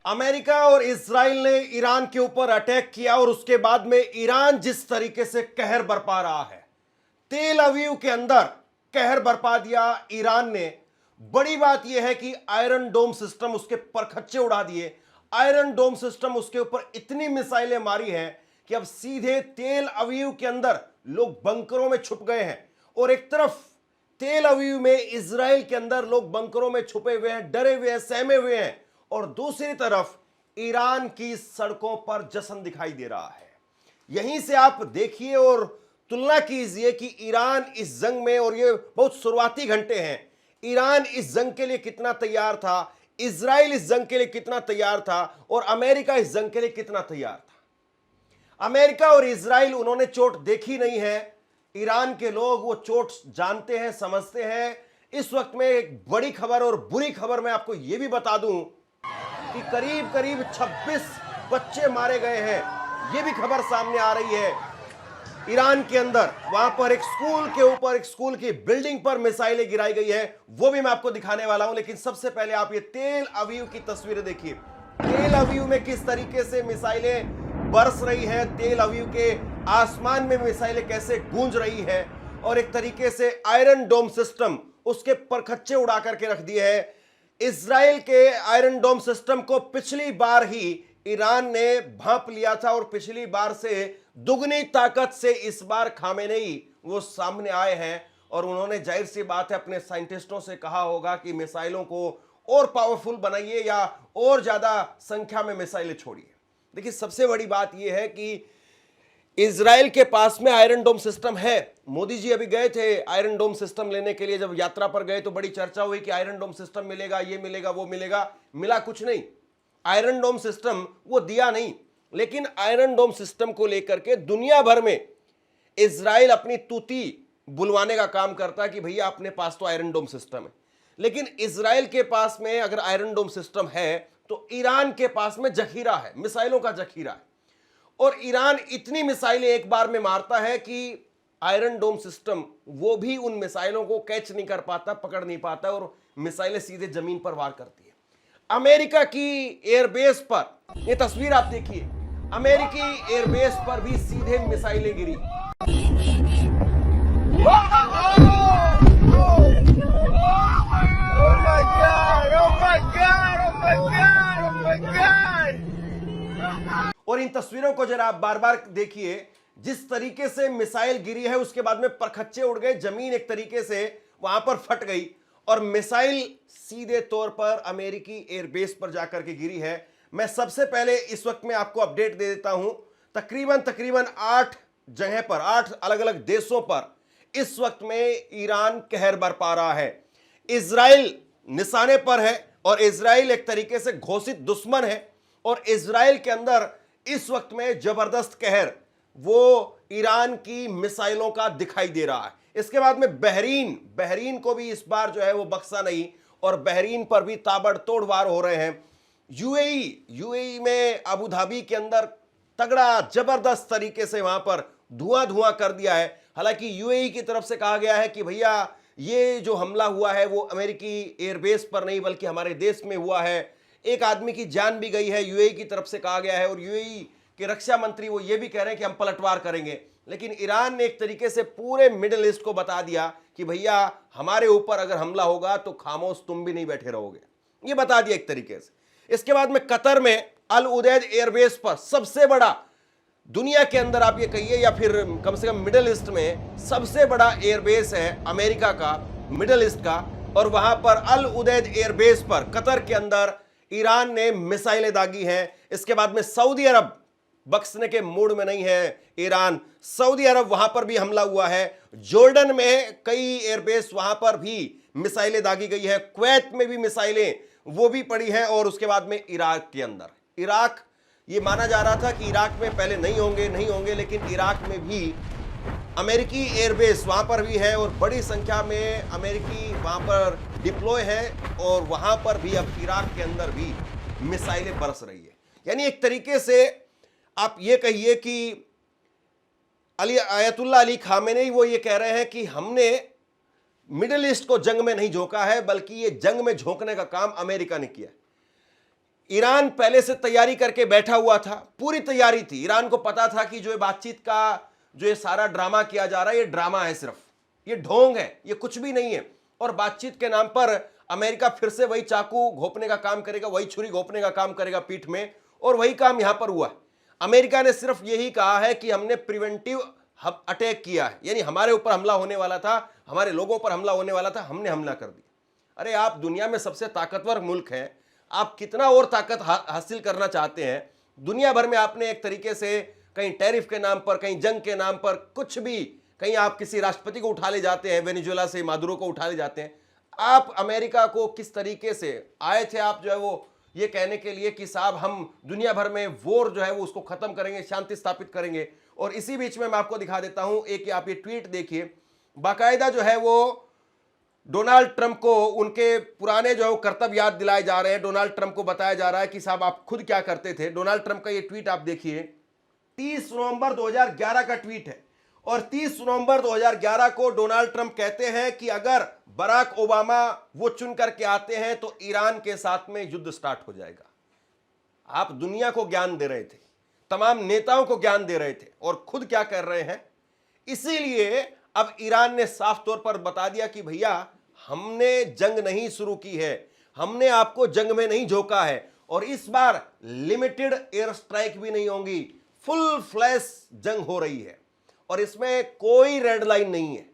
America और Israel ने Iran के ऊपर अटैक किया और उसके बाद में ईरान जिस तरीके से कहर बरपा रहा है, तेल अवीव के अंदर कहर बरपा दिया ईरान ने। बड़ी बात यह है कि आयरन डोम सिस्टम उसके परखच्चे उड़ा दिए। आयरन डोम सिस्टम उसके ऊपर इतनी मिसाइलें मारी हैं कि अब सीधे तेल अवीव के अंदर लोग बंकरों में छुप गए हैं। और एक तरफ तेल अवीव में इजराइल के अंदर लोग बंकरों में छुपे हुए हैं, डरे हुए हैं, सहमे हुए हैं, और दूसरी तरफ ईरान की सड़कों पर जश्न दिखाई दे रहा है। यहीं से आप देखिए और तुलना कीजिए कि ईरान इस जंग में, और ये बहुत शुरुआती घंटे हैं, ईरान इस जंग के लिए कितना तैयार था, इजराइल इस जंग के लिए कितना तैयार था, और अमेरिका इस जंग के लिए कितना तैयार था। अमेरिका और इजराइल उन्होंने चोट देखी नहीं है, ईरान के लोग वो चोट जानते हैं, समझते हैं। इस वक्त में एक बड़ी खबर और बुरी खबर मैं आपको यह भी बता दूं कि करीब करीब 26 बच्चे मारे गए हैं। यह भी खबर सामने आ रही है। ईरान के अंदर वहां पर एक स्कूल के ऊपर, एक स्कूल की बिल्डिंग पर मिसाइलें गिराई गई है, वो भी मैं आपको दिखाने वाला हूं। लेकिन सबसे पहले आप ये तेल अवीव की तस्वीरें देखिए। तेल अवीव में किस तरीके से मिसाइलें बरस रही है, तेल अवीव के आसमान में मिसाइलें कैसे गूंज रही है, और एक तरीके से आयरन डोम सिस्टम उसके परखच्चे उड़ा करके रख दिए है। इजराइल के आयरन डोम सिस्टम को पिछली बार ही ईरान ने भांप लिया था, और पिछली बार से दुगनी ताकत से इस बार खामेनेई वो सामने आए हैं, और उन्होंने जाहिर सी बात है अपने साइंटिस्टों से कहा होगा कि मिसाइलों को और पावरफुल बनाइए या और ज्यादा संख्या में मिसाइलें छोड़िए। देखिए, सबसे बड़ी बात यह है कि इजराइल के पास में आयरन डोम सिस्टम है। मोदी जी अभी गए थे आयरन डोम सिस्टम लेने के लिए, जब यात्रा पर गए तो बड़ी चर्चा हुई कि आयरन डोम सिस्टम मिलेगा, ये मिलेगा, वो मिलेगा। मिला कुछ नहीं। आयरन डोम सिस्टम वो दिया नहीं। लेकिन आयरन डोम सिस्टम को लेकर के दुनिया भर में इजराइल अपनी तूती बुलवाने का काम करता है कि भैया अपने पास तो आयरन डोम सिस्टम है। लेकिन इजराइल के पास में अगर आयरन डोम सिस्टम है तो ईरान के पास में जखीरा है, मिसाइलों का जखीरा है। और ईरान इतनी मिसाइलें एक बार में मारता है कि आयरन डोम सिस्टम वो भी उन मिसाइलों को कैच नहीं कर पाता, पकड़ नहीं पाता, और मिसाइलें सीधे जमीन पर वार करती है। अमेरिका की एयरबेस पर ये तस्वीर आप देखिए, अमेरिकी एयरबेस पर भी सीधे मिसाइलें गिरी। और इन तस्वीरों को जरा आप बार बार देखिए, जिस तरीके से मिसाइल गिरी है उसके बाद में परखच्चे उड़ गए, जमीन एक तरीके से वहां पर फट गई, और मिसाइल सीधे तौर पर अमेरिकी एयरबेस पर जाकर के गिरी है। मैं सबसे पहले इस वक्त में आपको अपडेट दे देता हूं, तकरीबन 8 जगह पर, 8 अलग अलग देशों पर इस वक्त में ईरान कहर बरपा रहा है। इजराइल निशाने पर है, और इजराइल एक तरीके से घोषित दुश्मन है, और इजराइल के अंदर इस वक्त में जबरदस्त कहर वो ईरान की मिसाइलों का दिखाई दे रहा है। इसके बाद में बहरीन को भी इस बार जो है वो बख्शा नहीं, और बहरीन पर भी ताबड़तोड़ वार हो रहे हैं। यूएई में अबू धाबी के अंदर तगड़ा जबरदस्त तरीके से वहां पर धुआं कर दिया है। हालांकि यूएई की तरफ से कहा गया है कि भैया ये जो हमला हुआ है वो अमेरिकी एयरबेस पर नहीं बल्कि हमारे देश में हुआ है। एक आदमी की जान भी गई है, यूएई की तरफ से कहा गया है, और यूएई के रक्षा मंत्री वो ये भी कह रहे हैं कि हम पलटवार करेंगे। लेकिन ईरान ने एक तरीके से पूरे मिडिल ईस्ट को बता दिया कि भैया हमारे ऊपर अगर हमला होगा तो खामोश तुम भी नहीं बैठे रहोगे, ये बता दिया एक तरीके से। इसके बाद में कतर में अल उदैद एयरबेस पर सबसे बड़ा, दुनिया के अंदर आप ये कहिए या फिर कम से कम मिडिल ईस्ट में सबसे बड़ा एयरबेस है अमेरिका का, मिडिल ईस्ट का, और वहां पर अल उदैद एयरबेस पर कतर के अंदर ईरान ने मिसाइलें दागी हैं। इसके बाद में सऊदी अरब बख्शने के मूड में नहीं है ईरान, सऊदी अरब वहां पर भी हमला हुआ है। जॉर्डन में कई एयरबेस वहां पर भी मिसाइलें दागी गई है, कुवैत में भी मिसाइलें वो भी पड़ी हैं, और उसके बाद में इराक के अंदर, इराक ये माना जा रहा था कि इराक में पहले नहीं होंगे, लेकिन इराक में भी अमेरिकी एयरबेस वहां पर भी है, और बड़ी संख्या में अमेरिकी वहां पर डिप्लॉय है, और वहां पर भी अब इराक के अंदर भी मिसाइलें बरस रही है। यानी एक तरीके से आप ये कहिए कि आयतुल्लाह अली खामेनेई वो ये कह रहे हैं कि हमने मिडिल ईस्ट को जंग में नहीं झोंका है, बल्कि ये जंग में झोंकने का काम अमेरिका ने किया। ईरान पहले से तैयारी करके बैठा हुआ था, पूरी तैयारी थी। ईरान को पता था कि जो ये बातचीत का जो ये सारा ड्रामा किया जा रहा है, ये ड्रामा है, सिर्फ ये ढोंग है, ये कुछ भी नहीं है। और बातचीत के नाम पर अमेरिका फिर से वही चाकू घोंपने का काम करेगा, वही छुरी घोंपने का काम करेगा पीठ में, और वही काम यहां पर हुआ। अमेरिका ने सिर्फ यही कहा है कि हमने प्रिवेंटिव अटैक किया है, यानी हमारे ऊपर हमला होने वाला था, हमारे लोगों पर हमला होने वाला था, हमने हमला कर दिया। अरे आप दुनिया में सबसे ताकतवर मुल्क हैं, आप कितना और ताकत हासिल करना चाहते हैं? दुनिया भर में आपने एक तरीके से कहीं टैरिफ के नाम पर, कहीं जंग के नाम पर, कुछ भी, कहीं आप किसी राष्ट्रपति को उठा ले जाते हैं, वेनेजुएला से मादुरो को उठा ले जाते हैं। आप अमेरिका को किस तरीके से आए थे, आप जो है वो ये कहने के लिए कि साहब हम दुनिया भर में वॉर जो है वो उसको खत्म करेंगे, शांति स्थापित करेंगे। और इसी बीच में मैं आपको दिखा देता हूं एक, आप ये ट्वीट देखिए, बाकायदा जो है वो डोनाल्ड ट्रंप को उनके पुराने जो है वो कर्तव्य याद दिलाए जा रहे हैं। डोनाल्ड ट्रंप को बताया जा रहा है कि साहब आप खुद क्या करते थे। डोनाल्ड ट्रंप का ये ट्वीट आप देखिए, 30 नवंबर 2011 का ट्वीट है, और 30 नवंबर 2011 को डोनाल्ड ट्रंप कहते हैं कि अगर बराक ओबामा वो चुन करके आते हैं तो ईरान के साथ में युद्ध स्टार्ट हो जाएगा। आप दुनिया को ज्ञान दे रहे थे, तमाम नेताओं को ज्ञान दे रहे थे, और खुद क्या कर रहे हैं? इसीलिए अब ईरान ने साफ तौर पर बता दिया कि भैया हमने जंग नहीं शुरू की है, हमने आपको जंग में नहीं झोंका है, और इस बार लिमिटेड एयर स्ट्राइक भी नहीं होंगी, फुल फ्लैश जंग हो रही है। और इसमें कोई रेड लाइन नहीं है,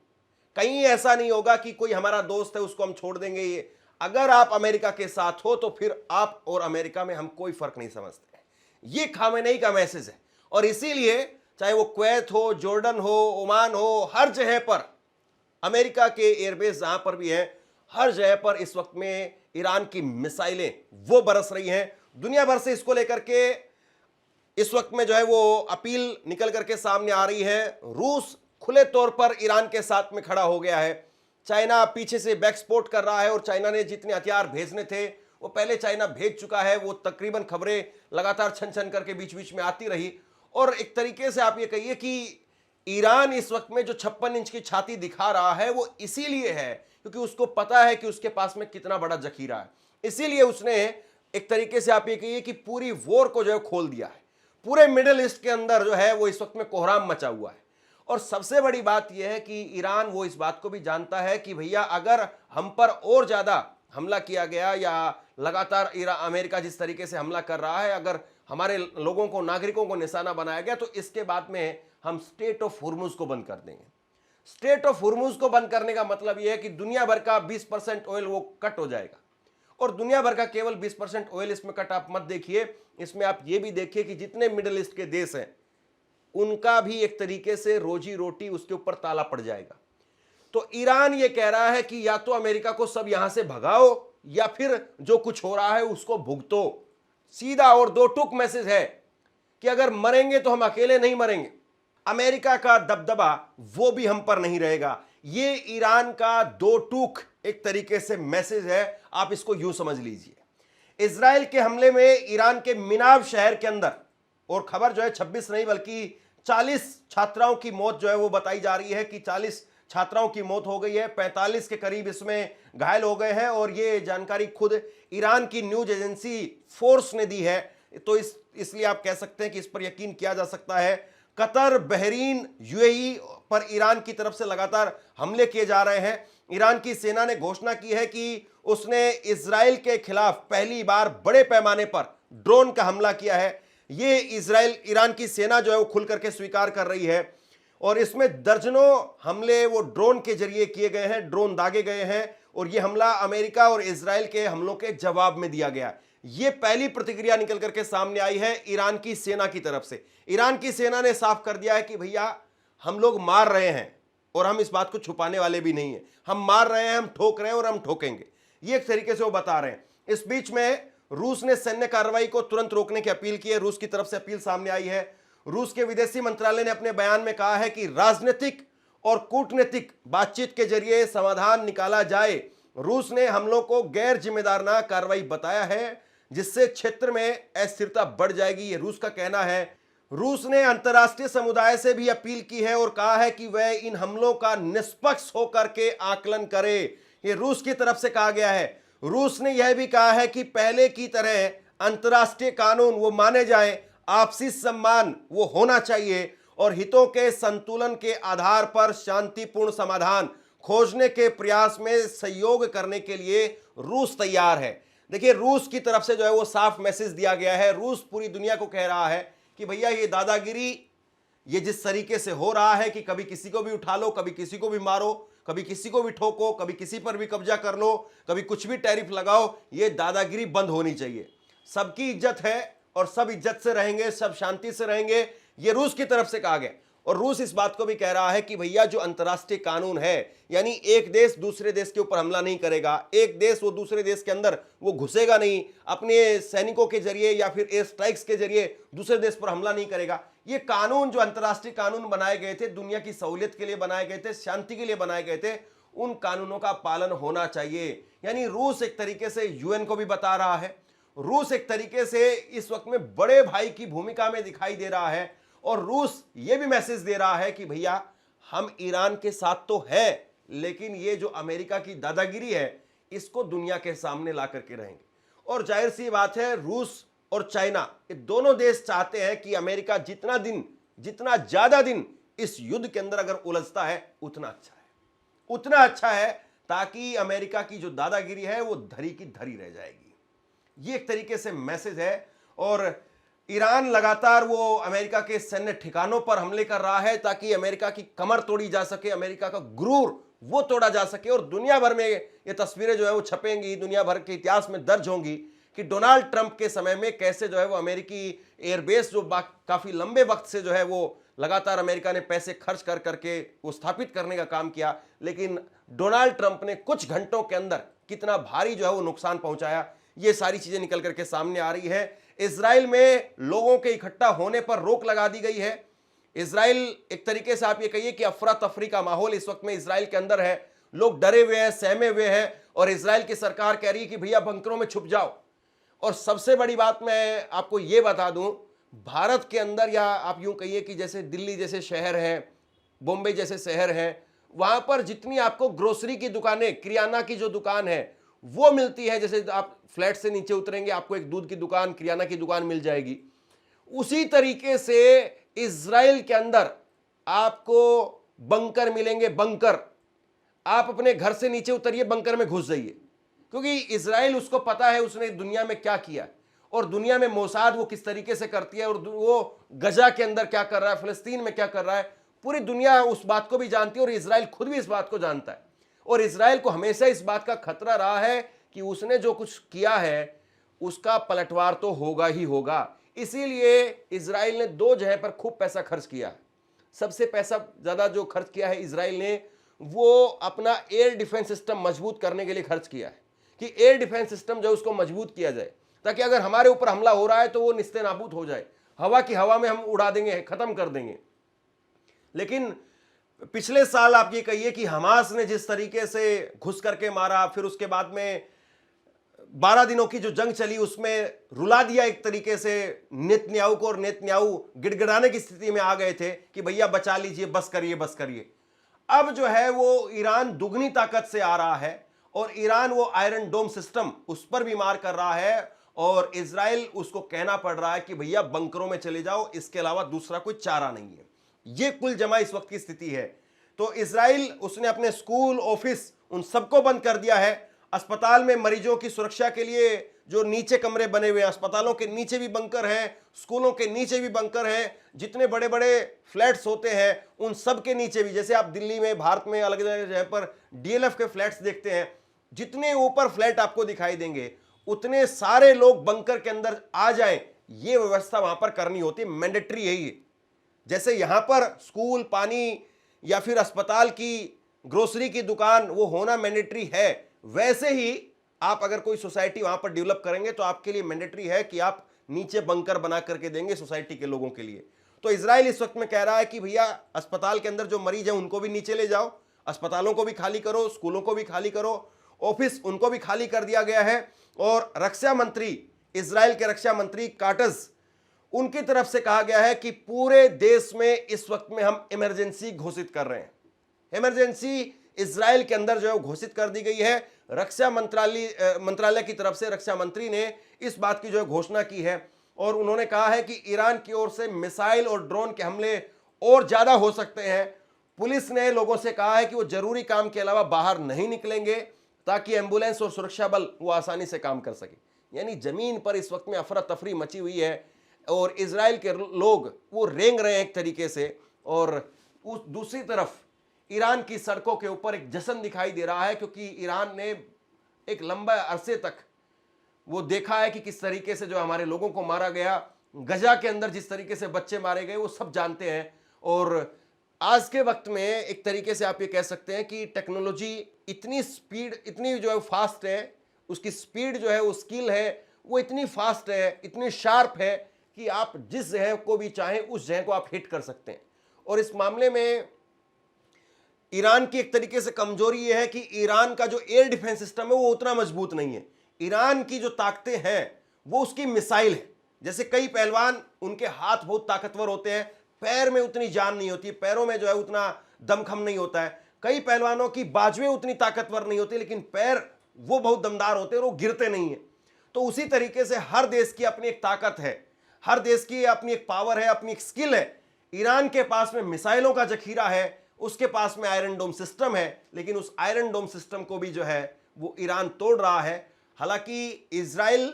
कहीं ऐसा नहीं होगा कि कोई हमारा दोस्त है उसको हम छोड़ देंगे। ये अगर आप अमेरिका के साथ हो तो फिर आप और अमेरिका में हम कोई फर्क नहीं समझते। ये खामेनेई का मैसेज है, और इसीलिए चाहे वो कुवैत हो, जॉर्डन हो, ओमान हो, हर जगह पर अमेरिका के एयरबेस जहां पर भी है, हर जगह पर इस वक्त में ईरान की मिसाइलें वो बरस रही हैं। दुनिया भर से इसको लेकर के इस वक्त में जो है वो अपील निकल करके सामने आ रही है। रूस खुले तौर पर ईरान के साथ में खड़ा हो गया है। चाइना पीछे से बैकस्पोर्ट कर रहा है, और चाइना ने जितने हथियार भेजने थे वो पहले चाइना भेज चुका है। वो तकरीबन खबरें लगातार छन छन करके बीच बीच में आती रही, और एक तरीके से आप ये कहिए कि ईरान इस वक्त में जो 56 इंच की छाती दिखा रहा है वो इसीलिए है क्योंकि उसको पता है कि उसके पास में कितना बड़ा जखीरा है। इसीलिए उसने एक तरीके से आप ये कहिए कि पूरी वॉर को जो है खोल दिया है। पूरे मिडिल ईस्ट के अंदर जो है वो इस वक्त में कोहराम मचा हुआ है। और सबसे बड़ी बात यह है कि ईरान वो इस बात को भी जानता है कि भैया अगर हम पर और ज्यादा हमला किया गया, या लगातार अमेरिका जिस तरीके से हमला कर रहा है, अगर हमारे लोगों को, नागरिकों को निशाना बनाया गया, तो इसके बाद में हम स्टेट ऑफ हुर्मुज को बंद कर देंगे। स्टेट ऑफ हुर्मुज को बंद करने का मतलब यह है कि दुनिया भर का 20% ऑयल वो कट हो जाएगा। और दुनिया भर का केवल 20% ऑयल इसमें कट आप मत देखिए, इसमें आप ये भी देखिए कि जितने मिडिल ईस्ट के देश हैं उनका भी एक तरीके से रोजी रोटी उसके ऊपर ताला पड़ जाएगा। तो ईरान ये कह रहा है कि या तो अमेरिका को सब यहां से भगाओ, या फिर जो कुछ हो रहा है उसको भुगतो। सीधा और दो टूक मैसेज है कि अगर मरेंगे तो हम अकेले नहीं मरेंगे, अमेरिका का दबदबा वो भी हम पर नहीं रहेगा। ये ईरान का दो टूक एक तरीके से मैसेज है, आप इसको यूं समझ लीजिए। इजराइल के हमले में ईरान के मिनाव शहर के अंदर, और खबर जो है 26 नहीं बल्कि 40 छात्राओं की मौत जो है वो बताई जा रही है कि 40 छात्राओं की मौत हो गई है, 45 के करीब इसमें घायल हो गए हैं। और ये जानकारी खुद ईरान की न्यूज एजेंसी फोर्स ने दी है। तो इसलिए आप कह सकते हैं कि इस पर यकीन किया जा सकता है। कतर, बहरीन, यूएई पर ईरान की तरफ से लगातार हमले किए जा रहे हैं। ईरान की सेना ने घोषणा की है कि उसने इजराइल के खिलाफ पहली बार बड़े पैमाने पर ड्रोन का हमला किया है। ये ईरान की सेना जो है वो खुल करके स्वीकार कर रही है, और इसमें दर्जनों हमले वो ड्रोन के जरिए किए गए हैं, ड्रोन दागे गए हैं, और ये हमला अमेरिका और इजराइल के हमलों के जवाब में दिया गया। ये पहली प्रतिक्रिया निकल करके सामने आई है ईरान की सेना की तरफ से। ईरान की सेना ने साफ कर दिया है कि भैया हम लोग मार रहे हैं, और हम इस बात को छुपाने वाले भी नहीं है। हम मार रहे हैं, हम ठोक रहे हैं, और हम ठोकेंगे। ये एक तरीके से वो बता रहे हैं। इस बीच में रूस ने सैन्य कार्रवाई को तुरंत रोकने की अपील की है। रूस की तरफ से अपील सामने आई है। रूस के विदेशी मंत्रालय ने अपने बयान में कहा है कि राजनीतिक और कूटनीतिक बातचीत के जरिए समाधान निकाला जाए। रूस ने हमलों को गैर जिम्मेदाराना कार्रवाई बताया है, जिससे क्षेत्र में अस्थिरता बढ़ जाएगी, ये रूस का कहना है। रूस ने अंतर्राष्ट्रीय समुदाय से भी अपील की है और कहा है कि वह इन हमलों का निष्पक्ष होकर के आकलन करे। ये रूस की तरफ से कहा गया है। रूस ने यह भी कहा है कि पहले की तरह अंतर्राष्ट्रीय कानून वो माने जाएं, आपसी सम्मान वो होना चाहिए और हितों के संतुलन के आधार पर शांतिपूर्ण समाधान खोजने के प्रयास में सहयोग करने के लिए रूस तैयार है। देखिए, रूस की तरफ से जो है वो साफ मैसेज दिया गया है। रूस पूरी दुनिया को कह रहा है कि भैया ये दादागिरी, ये जिस तरीके से हो रहा है कि कभी किसी को भी उठा लो, कभी किसी को भी मारो, कभी किसी को भी ठोको, कभी किसी पर भी कब्जा कर लो, कभी कुछ भी टैरिफ लगाओ, ये दादागिरी बंद होनी चाहिए। सबकी इज्जत है और सब इज्जत से रहेंगे, सब शांति से रहेंगे, ये रूस की तरफ से कहा गया। और रूस इस बात को भी कह रहा है कि भैया जो अंतर्राष्ट्रीय कानून है, यानी एक देश दूसरे देश के ऊपर हमला नहीं करेगा, एक देश वो दूसरे देश के अंदर वो घुसेगा नहीं, अपने सैनिकों के जरिए या फिर एयर स्ट्राइक्स के जरिए दूसरे देश पर हमला नहीं करेगा। ये कानून, जो अंतर्राष्ट्रीय कानून बनाए गए थे, दुनिया की सहूलियत के लिए बनाए गए थे, शांति के लिए बनाए गए थे, उन कानूनों का पालन होना चाहिए। यानी रूस एक तरीके से यूएन को भी बता रहा है, रूस एक तरीके से इस वक्त में बड़े भाई की भूमिका में दिखाई दे रहा है और रूस ये भी मैसेज दे रहा है कि भैया हम ईरान के साथ तो है, लेकिन ये जो अमेरिका की दादागिरी है इसको दुनिया के सामने ला करके रहेंगे। और जाहिर सी बात है, रूस और चाइना ये दोनों देश चाहते हैं कि अमेरिका जितना ज्यादा दिन इस युद्ध के अंदर अगर उलझता है उतना अच्छा है, ताकि अमेरिका की जो दादागिरी है वो धरी की धरी रह जाएगी। ये एक तरीके से मैसेज है। और ईरान लगातार वो अमेरिका के सैन्य ठिकानों पर हमले कर रहा है ताकि अमेरिका की कमर तोड़ी जा सके, अमेरिका का गुरूर वो तोड़ा जा सके। और दुनिया भर में ये तस्वीरें जो है वो छपेंगी, दुनिया भर के इतिहास में दर्ज होंगी कि डोनाल्ड ट्रंप के समय में कैसे जो है वो अमेरिकी एयरबेस जो काफी लंबे वक्त से जो है वो लगातार अमेरिका ने पैसे खर्च कर करके वो स्थापित करने का काम किया, लेकिन डोनाल्ड ट्रंप ने कुछ घंटों के अंदर कितना भारी जो है वो नुकसान पहुंचाया। ये सारी चीजें निकल करके सामने आ रही है। इजराइल में लोगों के इकट्ठा होने पर रोक लगा दी गई है। इजराइल एक तरीके से आप ये कहिए कि अफरा तफरी का माहौल इस वक्त में इजराइल के अंदर है। लोग डरे हुए हैं, सहमे हुए हैं और इजराइल की सरकार कह रही है कि भैया बंकरों में छुप जाओ। और सबसे बड़ी बात मैं आपको ये बता दूं, भारत के अंदर, या आप यूं कहिए कि जैसे दिल्ली जैसे शहर है, बॉम्बे जैसे शहर है, वहां पर जितनी आपको ग्रोसरी की दुकानें, किराना की जो दुकान है वो मिलती है, जैसे आप फ्लैट से नीचे उतरेंगे आपको एक दूध की दुकान, किराना की दुकान मिल जाएगी, उसी तरीके से इजराइल के अंदर आपको बंकर मिलेंगे। बंकर, आप अपने घर से नीचे उतरिए, बंकर में घुस जाइए, क्योंकि इजराइल, उसको पता है उसने दुनिया में क्या किया और दुनिया में मोसाद वो किस तरीके से करती है और वो गजा के अंदर क्या कर रहा है, फिलिस्तीन में क्या कर रहा है, पूरी दुनिया उस बात को भी जानती है और इजराइल खुद भी इस बात को जानता है। और इजराइल को हमेशा इस बात का खतरा रहा है कि उसने जो कुछ किया है उसका पलटवार तो होगा ही होगा। इसीलिए इजराइल ने दो जगह पर खूब पैसा खर्च किया। सबसे पैसा ज्यादा जो खर्च किया है इजराइल ने, वो अपना एयर डिफेंस सिस्टम मजबूत करने के लिए खर्च किया है कि एयर डिफेंस सिस्टम जो उसको मजबूत किया जाए, ताकि अगर हमारे ऊपर हमला हो रहा है तो वो निस्ते नाबूद हो जाए, हवा की हवा में हम उड़ा देंगे, खत्म कर देंगे। लेकिन पिछले साल आप ये कहिए कि हमास ने जिस तरीके से घुस करके मारा, फिर उसके बाद में 12 दिनों की जो जंग चली उसमें रुला दिया एक तरीके से नेतन्याहू को, और नेतन्याहू गिड़गिड़ाने की स्थिति में आ गए थे कि भैया बचा लीजिए, बस करिए बस करिए। अब जो है वो ईरान दुगनी ताकत से आ रहा है और ईरान वो आयरन डोम सिस्टम उस पर भी मार कर रहा है और इजराइल उसको कहना पड़ रहा है कि भैया बंकरों में चले जाओ, इसके अलावा दूसरा कोई चारा नहीं है। ये कुल जमा इस वक्त की स्थिति है। तो इजराइल, उसने अपने स्कूल, ऑफिस, उन सबको बंद कर दिया है। अस्पताल में मरीजों की सुरक्षा के लिए जो नीचे कमरे बने हुए हैं, अस्पतालों के नीचे भी बंकर हैं, स्कूलों के नीचे भी बंकर हैं, जितने बड़े बड़े फ्लैट्स होते हैं उन सब के नीचे भी, जैसे आप दिल्ली में, भारत में अलग अलग जगह पर डीएलएफ के फ्लैट्स देखते हैं, जितने ऊपर फ्लैट आपको दिखाई देंगे उतने सारे लोग बंकर के अंदर आ जाएं, ये व्यवस्था वहां पर करनी होती है। मैंडेटरी यही है। जैसे यहां पर स्कूल, पानी या फिर अस्पताल की, ग्रोसरी की दुकान वो होना मैंडेटरी है, वैसे ही आप अगर कोई सोसाइटी वहां पर डेवलप करेंगे तो आपके लिए मैंडेटरी है कि आप नीचे बंकर बना करके देंगे सोसाइटी के लोगों के लिए। तो इजराइल इस वक्त में कह रहा है कि भैया अस्पताल के अंदर जो मरीज है उनको भी नीचे ले जाओ, अस्पतालों को भी खाली करो, स्कूलों को भी खाली करो, ऑफिस उनको भी खाली कर दिया गया है। और रक्षा मंत्री, इजराइल के रक्षा मंत्री काटज, उनकी तरफ से कहा गया है कि पूरे देश में इस वक्त में हम इमरजेंसी घोषित कर रहे हैं। इमरजेंसी इजराइल के अंदर जो है वो घोषित कर दी गई है। रक्षा मंत्रालय की तरफ से रक्षा मंत्री ने इस बात की जो है घोषणा की है और उन्होंने कहा है कि ईरान की ओर से मिसाइल और ड्रोन के हमले और ज्यादा हो सकते हैं। पुलिस ने लोगों से कहा है कि वो जरूरी काम के अलावा बाहर नहीं निकलेंगे ताकि एम्बुलेंस और सुरक्षा बल वो आसानी से काम कर सके। यानी जमीन पर इस वक्त में अफरा तफरी मची हुई है और इजराइल के लोग वो रेंग रहे हैं एक तरीके से, और उस दूसरी तरफ ईरान की सड़कों के ऊपर एक जश्न दिखाई दे रहा है, क्योंकि ईरान ने एक लंबा अरसे तक वो देखा है कि किस तरीके से जो हमारे लोगों को मारा गया, गजा के अंदर जिस तरीके से बच्चे मारे गए वो सब जानते हैं। और आज के वक्त में एक तरीके से आप ये कह सकते हैं कि टेक्नोलॉजी इतनी स्पीड, इतनी जो है फास्ट है, उसकी स्पीड जो है, वो स्किल है, वो इतनी फास्ट है, इतनी शार्प है कि आप जिस जगह को भी चाहें उस जगह को आप हिट कर सकते हैं। और इस मामले में ईरान की एक तरीके से कमजोरी यह है कि ईरान का जो एयर डिफेंस सिस्टम है वो उतना मजबूत नहीं है। ईरान की जो ताकतें हैं वो उसकी मिसाइल है। जैसे कई पहलवान, उनके हाथ बहुत ताकतवर होते हैं, पैर में उतनी जान नहीं होती, पैरों में जो है उतना दमखम नहीं होता है। कई पहलवानों की बाजुएं उतनी ताकतवर नहीं होती, लेकिन पैर वो बहुत दमदार होते हैं और वो गिरते नहीं है। तो उसी तरीके से हर देश की अपनी एक ताकत है, हर देश की अपनी एक पावर है, अपनी एक स्किल है। ईरान के पास में मिसाइलों का जखीरा है, उसके पास में आयरन डोम सिस्टम है, लेकिन उस आयरन डोम सिस्टम को भी जो है वो ईरान तोड़ रहा है। हालांकि इजराइल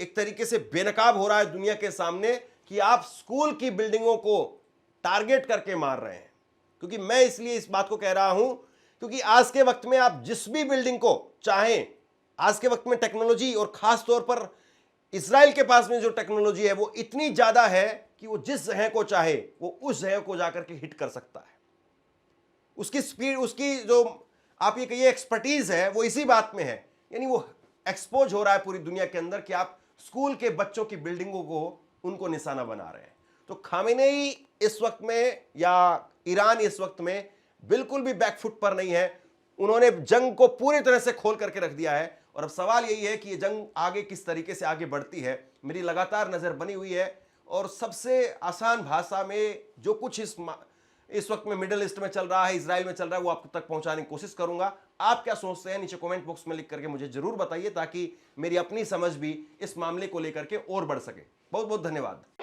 एक तरीके से बेनकाब हो रहा है दुनिया के सामने कि आप स्कूल की बिल्डिंगों को टारगेट करके मार रहे हैं। क्योंकि मैं इसलिए इस बात को कह रहा हूं क्योंकि आज के वक्त में आप जिस भी बिल्डिंग को चाहें, आज के वक्त में टेक्नोलॉजी और खास तौर पर इजराइल के पास में जो टेक्नोलॉजी है वो इतनी ज्यादा है कि वो जिस जगह को चाहे वो उस जगह को जाकर के हिट कर सकता है। उसकी स्पीड, उसकी जो आप ये कहिए एक्सपर्टीज है, वो इसी बात में है। यानी वो एक्सपोज हो रहा है पूरी दुनिया के अंदर कि आप स्कूल के बच्चों की बिल्डिंगों को उनको निशाना बना रहे हैं। तो खामेनेई इस वक्त में, या ईरान इस वक्त में बिल्कुल भी बैकफुट पर नहीं है। उन्होंने जंग को पूरी तरह से खोल करके रख दिया है और अब सवाल यही है कि ये जंग आगे किस तरीके से आगे बढ़ती है। मेरी लगातार नजर बनी हुई है और सबसे आसान भाषा में जो कुछ इस वक्त में मिडिल ईस्ट में चल रहा है, इजराइल में चल रहा है, वो आप तक पहुंचाने की कोशिश करूंगा। आप क्या सोचते हैं नीचे कमेंट बॉक्स में लिख करके मुझे जरूर बताइए, ताकि मेरी अपनी समझ भी इस मामले को लेकर के और बढ़ सके। बहुत बहुत धन्यवाद।